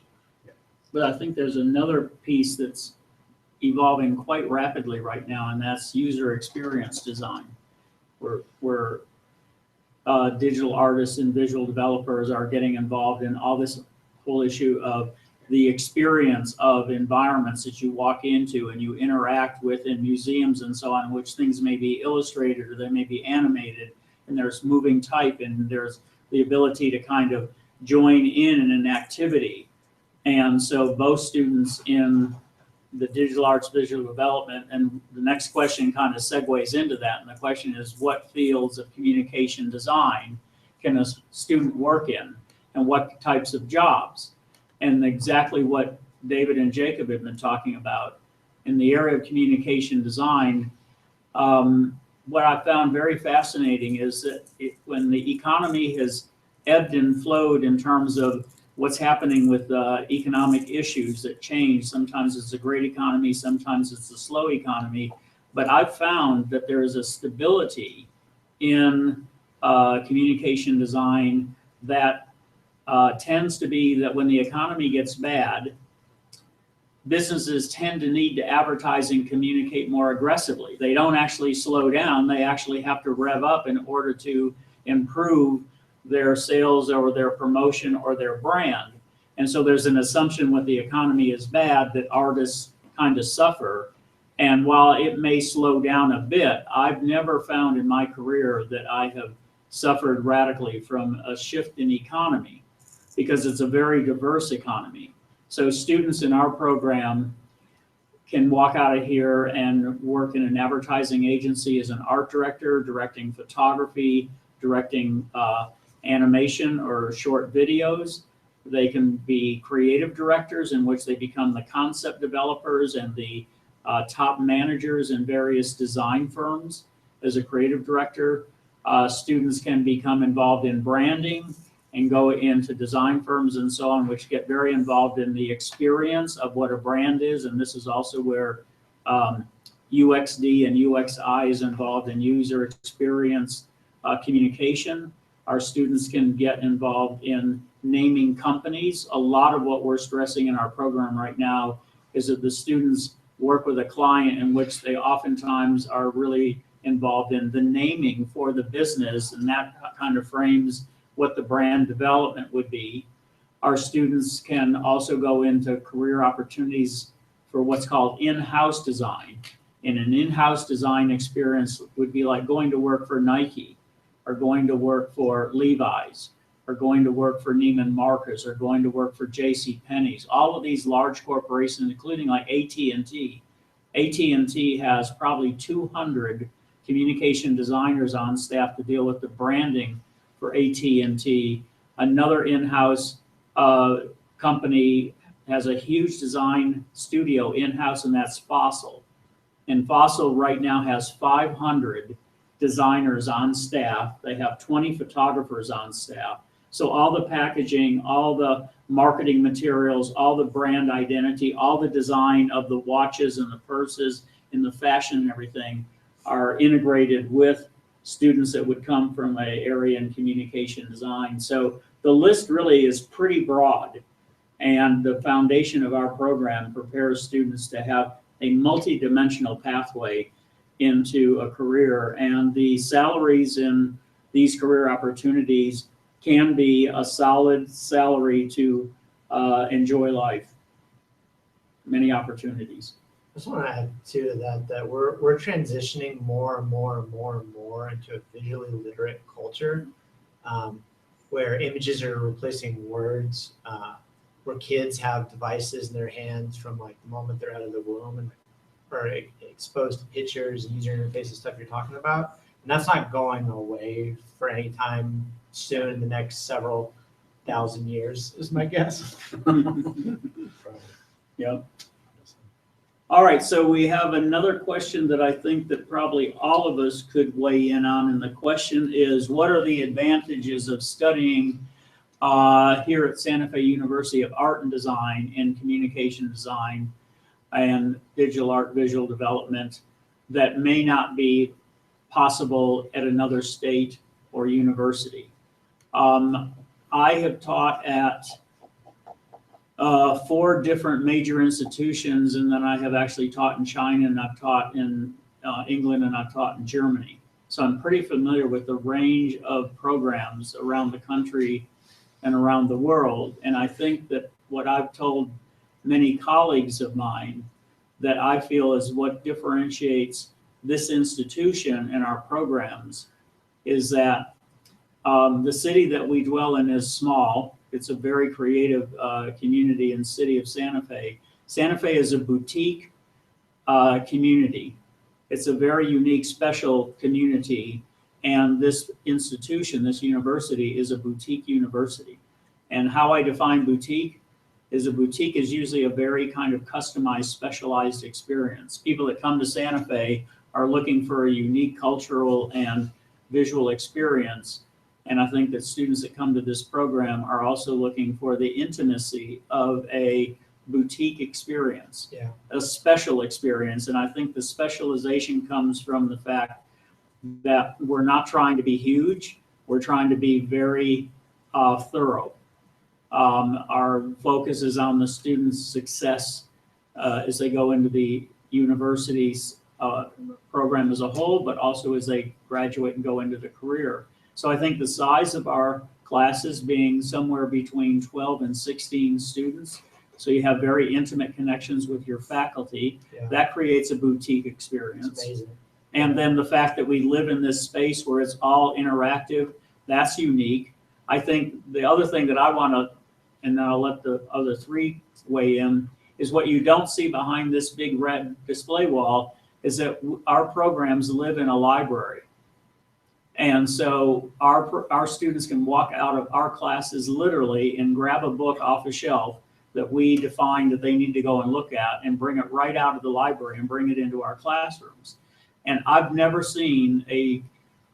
But I think there's another piece that's evolving quite rapidly right now, and that's user experience design, where digital artists and visual developers are getting involved in all this whole issue of the experience of environments that you walk into and you interact with in museums and so on, in which things may be illustrated or they may be animated, and there's moving type, and there's the ability to kind of join in an activity. And so both students in the digital arts visual development, and the next question kind of segues into that, and the question is, what fields of communication design can a student work in, and what types of jobs? And exactly what David and Jacob have been talking about in the area of communication design. What I found very fascinating is that when the economy has ebbed and flowed in terms of what's happening with economic issues that change, sometimes it's a great economy, sometimes it's a slow economy, but I've found that there is a stability in communication design that tends to be that when the economy gets bad, businesses tend to need to advertise and communicate more aggressively. They don't actually slow down, they actually have to rev up in order to improve their sales or their promotion or their brand. And so there's an assumption when the economy is bad that artists kind of suffer. And while it may slow down a bit, I've never found in my career that I have suffered radically from a shift in economy, because it's a very diverse economy. So students in our program can walk out of here and work in an advertising agency as an art director, directing photography, directing animation or short videos. They can be creative directors, in which they become the concept developers and the top managers in various design firms as a creative director. Students can become involved in branding and go into design firms and so on, which get very involved in the experience of what a brand is. And this is also where UXD and UXI is involved in user experience communication. Our students can get involved in naming companies. A lot of what we're stressing in our program right now is that the students work with a client in which they oftentimes are really involved in the naming for the business, and that kind of frames what the brand development would be. Our students can also go into career opportunities for what's called in-house design. And an in-house design experience would be like going to work for Nike, or going to work for Levi's, or going to work for Neiman Marcus, or going to work for J.C. Penney's. All of these large corporations, including like AT&T. AT&T has probably 200 communication designers on staff to deal with the branding for AT&T. Another in-house company has a huge design studio in-house, and that's Fossil. And Fossil right now has 500 designers on staff. They have 20 photographers on staff. So all the packaging, all the marketing materials, all the brand identity, all the design of the watches and the purses and the fashion and everything are integrated with students that would come from an area in communication design. So the list really is pretty broad, and the foundation of our program prepares students to have a multi-dimensional pathway into a career, and the salaries in these career opportunities can be a solid salary to enjoy life. Many opportunities. I just want to add to that we're transitioning more and more into a visually literate culture, where images are replacing words, where kids have devices in their hands from like the moment they're out of the womb and are exposed to pictures and user interfaces, stuff you're talking about. And that's not going away for any time soon in the next several thousand years, is my guess. Yep. All right, so we have another question that I think that probably all of us could weigh in on, and the question is, what are the advantages of studying here at Santa Fe University of Art and Design in communication design and digital art visual development that may not be possible at another state or university? I have taught at 4 different major institutions, and then I have actually taught in China, and I've taught in England, and I've taught in Germany. So I'm pretty familiar with the range of programs around the country and around the world. And I think that what I've told many colleagues of mine that I feel is what differentiates this institution and our programs is that the city that we dwell in is small. It's a very creative community and city of Santa Fe. Santa Fe is a boutique community. It's a very unique, special community. And this institution, this university, is a boutique university. And how I define boutique is a boutique is usually a very kind of customized, specialized experience. People that come to Santa Fe are looking for a unique cultural and visual experience. And I think that students that come to this program are also looking for the intimacy of a boutique experience, a special experience. And I think the specialization comes from the fact that we're not trying to be huge. We're trying to be very thorough. Our focus is on the students' success as they go into the university's program as a whole, but also as they graduate and go into the career. So I think the size of our classes being somewhere between 12 and 16 students, so you have very intimate connections with your faculty, that creates a boutique experience. It's amazing. And then the fact that we live in this space where it's all interactive, that's unique. I think the other thing that I want to, and then I'll let the other 3 weigh in, is what you don't see behind this big red display wall is that our programs live in a library. And so our students can walk out of our classes literally and grab a book off a shelf that we define that they need to go and look at and bring it right out of the library and bring it into our classrooms. And I've never seen a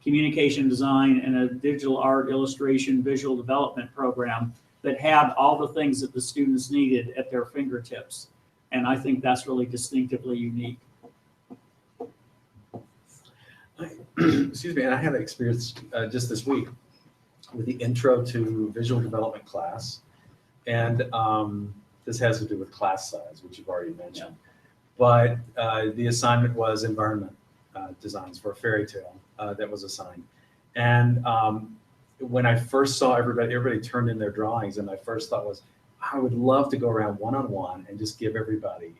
communication design and a digital art illustration visual development program that had all the things that the students needed at their fingertips. And I think that's really distinctively unique. Excuse me, and I had an experience just this week with the intro to visual development class. And this has to do with class size, which you've already mentioned. But the assignment was environment designs for a fairy tale that was assigned. And when I first saw everybody turned in their drawings, and my first thought was, I would love to go around one-on-one and just give everybody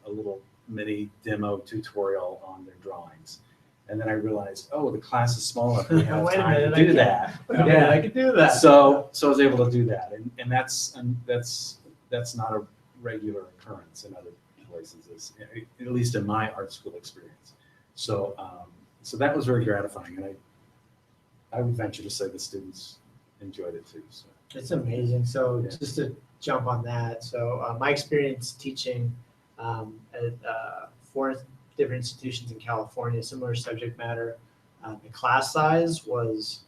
a little mini demo tutorial on their drawings. And then I realized, oh, the class is small enough. We have Wait a time minute, to do that. Yeah, I could do that. So I was able to do that, and that's not a regular occurrence in other places, at least in my art school experience. So so that was very gratifying, and I would venture to say the students enjoyed it too. So. It's amazing. So Yeah. just to jump on that, so my experience teaching at 4 different institutions in California, similar subject matter, the class size was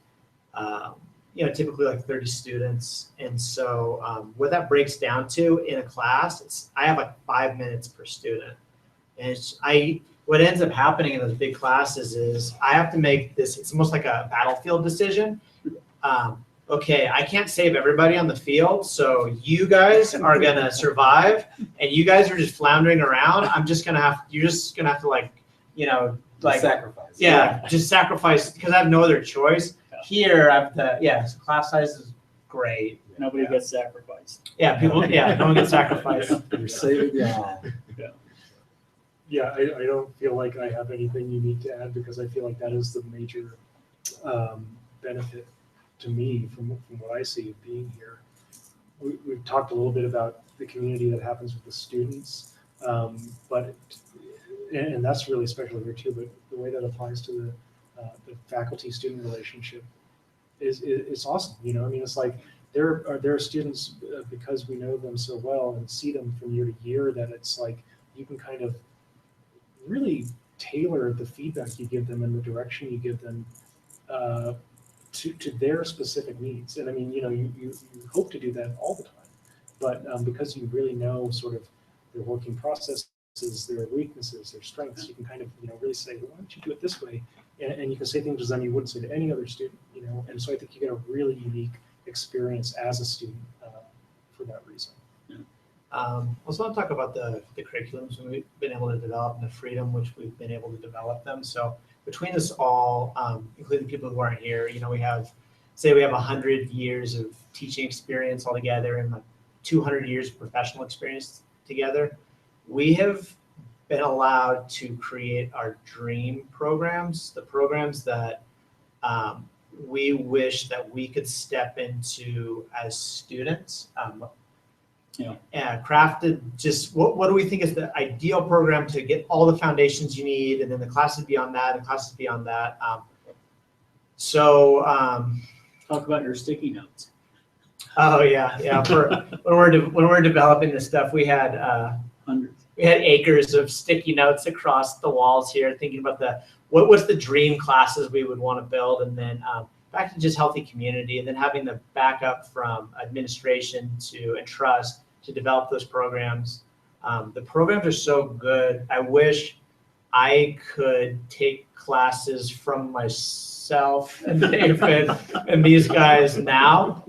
typically like 30 students. And so what that breaks down to in a class, I have like 5 minutes per student. And what ends up happening in those big classes is I have to make this, it's almost like a battlefield decision. Okay, I can't save everybody on the field, so you guys are gonna survive, and you guys are just floundering around. You're just gonna have to Sacrifice. yeah, just sacrifice, because I have no other choice. Here, so class size is great. Nobody gets sacrificed. Yeah, no one gets sacrificed. You're saving yeah. Yeah, I don't feel like I have anything unique to add because I feel like that is the major benefit to me from what I see of being here. We've talked a little bit about the community that happens with the students, but that's really special here too. But the way that applies to the faculty-student relationship is awesome. You know, I mean, it's like there are students because we know them so well and see them from year to year that it's like you can kind of really tailor the feedback you give them and the direction you give them to their specific needs. And I mean, you hope to do that all the time, but because you really know sort of their working processes, their weaknesses, their strengths, you can kind of, really say, well, why don't you do it this way? And you can say things to them you wouldn't say to any other student, And so I think you get a really unique experience as a student for that reason. I also want to talk about the curriculums we've been able to develop and the freedom which we've been able to develop them. So between us all, including people who aren't here, we have 100 years of teaching experience altogether and like 200 years of professional experience together. We have been allowed to create our dream programs, the programs that we wish that we could step into as students. Crafted just what do we think is the ideal program to get all the foundations you need, and then the classes beyond that, and classes beyond that. Talk about your sticky notes. Oh yeah. When we're developing this stuff, we had Hundreds. we had acres of sticky notes across the walls here, thinking about what's the dream classes we would want to build, and then back to just healthy community, and then having the backup from administration and trust to develop those programs. The programs are so good. I wish I could take classes from myself and David and these guys now.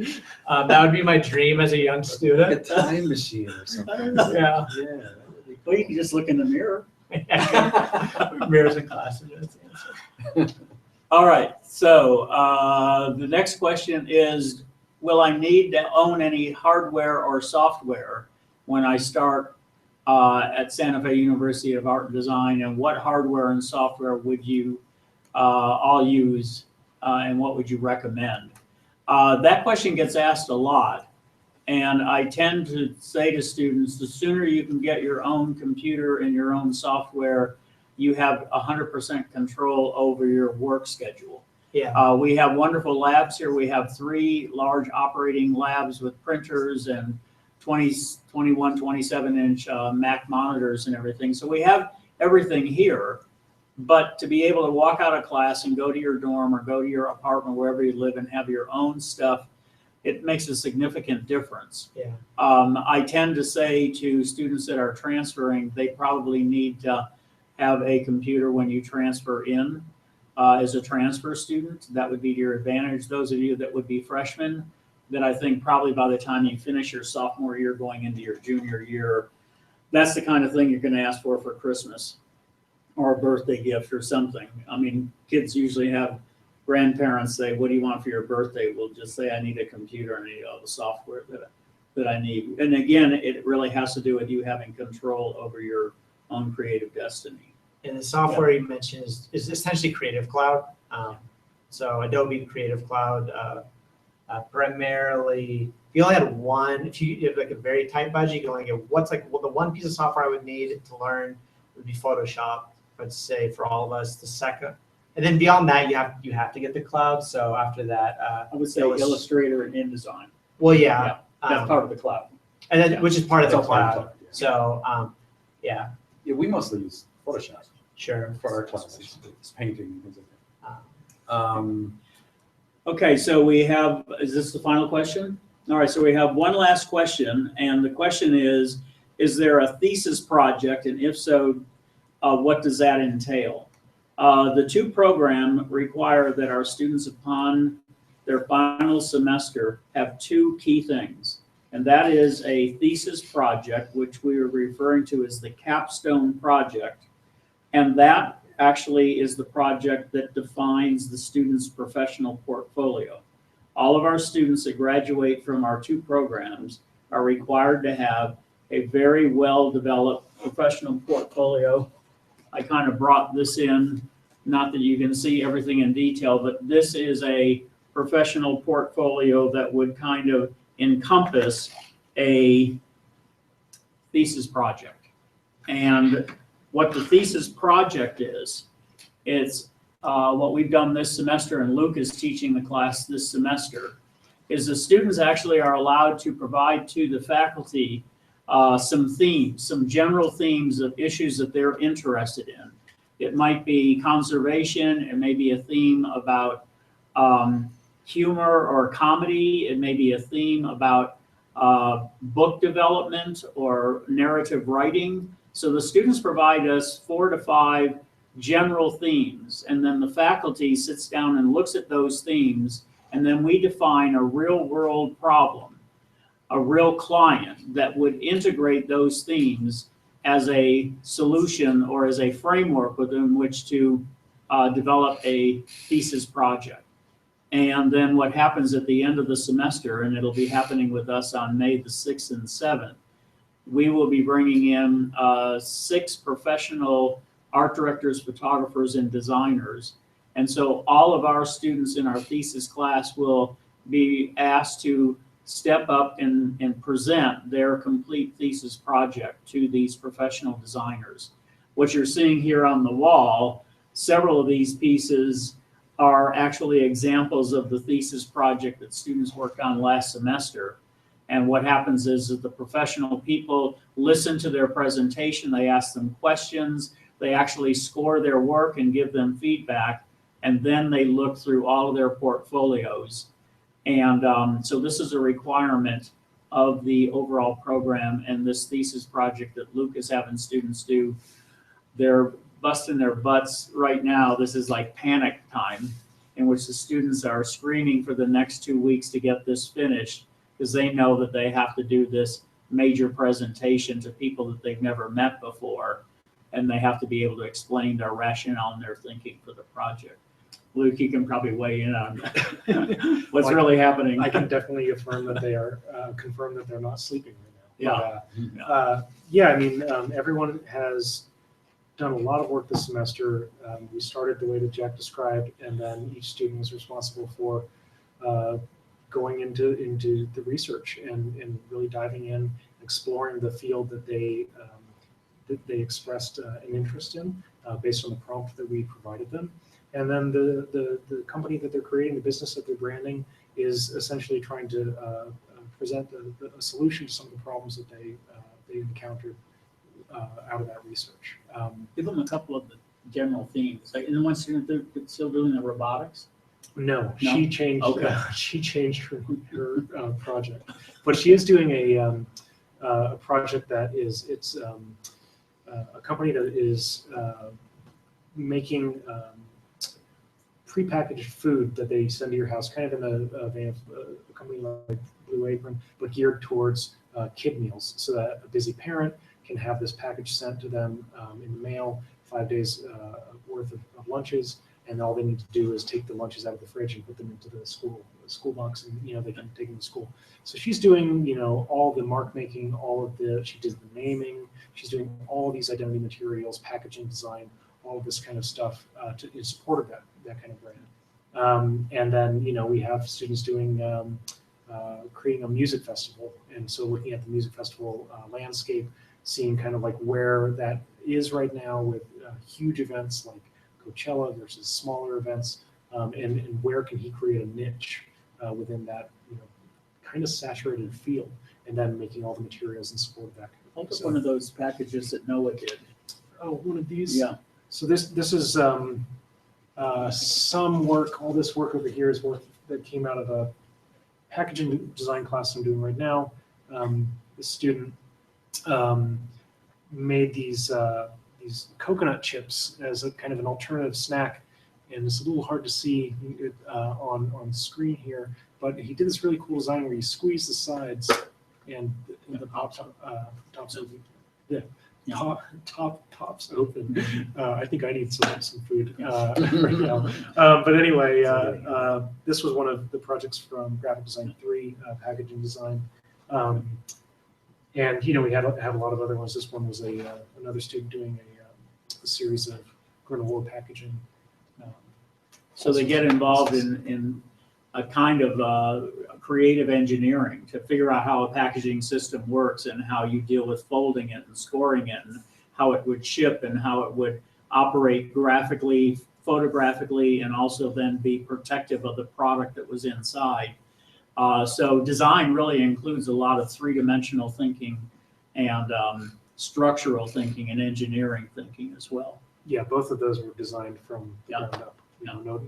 That would be my dream as a young Like a student. time machine or something. Yeah. Yeah. Well, you can just look in the mirror. Mirrors in classes. That's the answer. All right, so the next question is, will I need to own any hardware or software when I start at Santa Fe University of Art and Design, and what hardware and software would you all use, and what would you recommend? That question gets asked a lot, and I tend to say to students, the sooner you can get your own computer and your own software, you have 100% control over your work schedule. Yeah. We have wonderful labs here. We have 3 large operating labs with printers and 21, 27-inch Mac monitors and everything. So we have everything here. But to be able to walk out of class and go to your dorm or go to your apartment, wherever you live, and have your own stuff, it makes a significant difference. Yeah. I tend to say to students that are transferring, they probably need to have a computer when you transfer in. as a transfer student. That would be to your advantage. Those of you that would be freshmen, that I think probably by the time you finish your sophomore year going into your junior year, that's the kind of thing you're going to ask for Christmas or a birthday gift or something. I mean, kids usually have grandparents say, what do you want for your birthday? We'll just say, I need a computer, I need all the software that I need. And again, it really has to do with you having control over your own creative destiny. And the software you mentioned is essentially Creative Cloud. So Adobe Creative Cloud, primarily, if you only had one, if you have like a very tight budget, you can only get the one piece of software I would need to learn would be Photoshop. I'd say for all of us, the second, and then beyond that, you have to get the cloud. So after that, I would say Illustrator and InDesign. Well, yeah, That's part of the cloud. and then which is part of the It's all part of cloud. the cloud, So yeah, Yeah, we mostly use Photoshop sure. for our classes. It's painting and things like Um, that. Okay, so we have, is this the final question? All right, so we have one last question, and the question is there a thesis project, and if so, what does that entail? The two programs require that our students, upon their final semester, have two key things, and that is a thesis project, which we are referring to as the capstone project, and that actually is the project that defines the student's professional portfolio. All of our students that graduate from our two programs are required to have a very well-developed professional portfolio. I kind of brought this in, not that you can see everything in detail, but this is a professional portfolio that would kind of encompass a thesis project. And what the thesis project is, it's what we've done this semester, and Luke is teaching the class this semester, is the students actually are allowed to provide to the faculty some themes, some general themes of issues that they're interested in. It might be conservation, it may be a theme about humor or comedy, it may be a theme about book development or narrative writing. So the students provide us 4 to 5 general themes, and then the faculty sits down and looks at those themes, and then we define a real world problem, a real client that would integrate those themes as a solution or as a framework within which to develop a thesis project. And then what happens at the end of the semester, and it'll be happening with us on May the 6th and 7th, we will be bringing in 6 professional art directors, photographers, and designers. And so all of our students in our thesis class will be asked to step up and present their complete thesis project to these professional designers. What you're seeing here on the wall, several of these pieces are actually examples of the thesis project that students worked on last semester. And what happens is that the professional people listen to their presentation, they ask them questions, they actually score their work and give them feedback, and then they look through all of their portfolios. And so this is a requirement of the overall program, and this thesis project that Luke is having students do. They're busting their butts right now. This is like panic time, in which the students are screaming for the next 2 weeks to get this finished, because they know that they have to do this major presentation to people that they've never met before, and they have to be able to explain their rationale and their thinking for the project. Luke, you can probably weigh in on what's really happening. I can definitely affirm that they are, confirm that they're not sleeping right now. Yeah. But, yeah, I mean, everyone has done a lot of work this semester. We started the way that Jack described, and then each student was responsible for going into the research and really diving in, exploring the field that they expressed an interest in based on the prompt that we provided them. And then the company that they're creating, the business that they're branding, is essentially trying to present a solution to some of the problems that they encountered out of that research. Give them a couple of the general themes. Like, and the one student that's still doing the robotics. No, No? she changed. Okay. She changed her project, but she is doing a project that is a company that is making prepackaged food that they send to your house, kind of in the vein of a company like Blue Apron, but geared towards kid meals, so that a busy parent can have this package sent to them in the mail, 5 days worth of lunches, and all they need to do is take the lunches out of the fridge and put them into the school box, and they can take them to school. So she's doing all the mark making, she did the naming, she's doing all these identity materials, packaging design, all of this kind of stuff in support of that kind of brand. And then we have students doing creating a music festival, and so looking at the music festival landscape, seeing kind of like where that is right now with huge events like Coachella versus smaller events, and where can he create a niche within that kind of saturated field, and then making all the materials in support of that. Look at one of those packages that Noah did. Oh, one of these? Yeah. So this is some work. All this work over here is work that came out of a packaging design class I'm doing right now. The student made these coconut chips as a kind of an alternative snack, and it's a little hard to see on screen here, but he did this really cool design where you squeeze the sides and the tops open. Yeah, tops open. I think I need some food right now. But anyway, this was one of the projects from Graphic Design 3, packaging design. And we have a lot of other ones. This one was another student doing a series of granola packaging. So they get involved in a kind of creative engineering to figure out how a packaging system works and how you deal with folding it and scoring it and how it would ship and how it would operate graphically, photographically, and also then be protective of the product that was inside. So design really includes a lot of three-dimensional thinking and structural thinking and engineering thinking as well. Yeah, both of those were designed from the Yeah. ground up.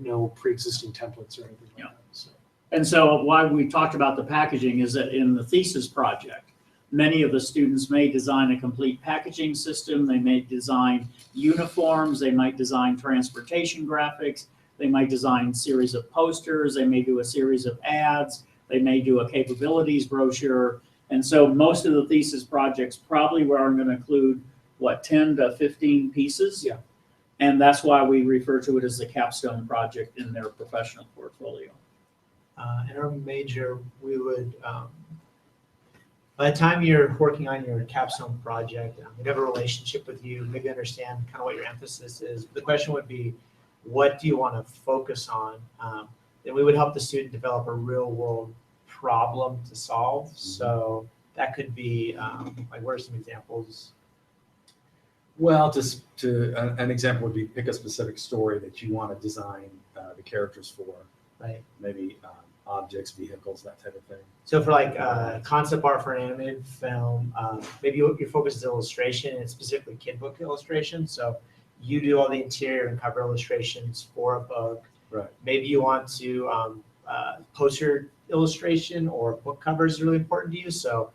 No pre-existing templates or anything like Yeah. that. So. And so why we talked about the packaging is that in the thesis project, many of the students may design a complete packaging system. They may design uniforms. They might design transportation graphics. They might design series of posters. They may do a series of ads. They may do a capabilities brochure. And so most of the thesis projects probably are going to include, 10 to 15 pieces? Yeah. And that's why we refer to it as the capstone project in their professional portfolio. In our major, we would, by the time you're working on your capstone project, we'd have a relationship with you, maybe understand kind of what your emphasis is. The question would be, what do you want to focus on? Then we would help the student develop a real world problem to solve. So that could be, what are some examples? Well, an example would be pick a specific story that you want to design the characters for. Right. Maybe objects, vehicles, that type of thing. So for concept art for an animated film, maybe your focus is illustration, and it's specifically kid book illustration. So you do all the interior and cover illustrations for a book. Right. Maybe you want to poster illustration or book covers is really important to you. So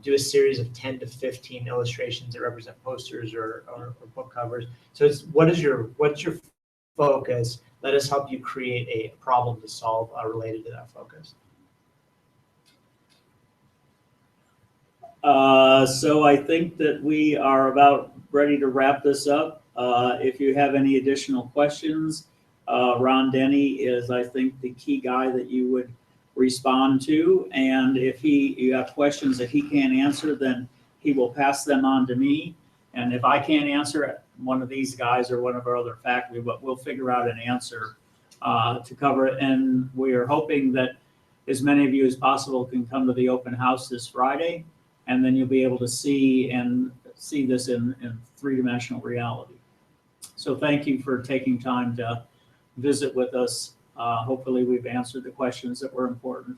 do a series of 10 to 15 illustrations that represent posters or book covers. So what's your focus? Let us help you create a problem to solve related to that focus. So I think that we are about ready to wrap this up. If you have any additional questions, Ron Denny is, I think, the key guy that you would respond to. And if you have questions that he can't answer, then he will pass them on to me. And if I can't answer it, one of these guys or one of our other faculty, but we'll figure out an answer to cover it. And we are hoping that as many of you as possible can come to the open house this Friday, and then you'll be able to see this in three-dimensional reality. So thank you for taking time to visit with us. Hopefully we've answered the questions that were important.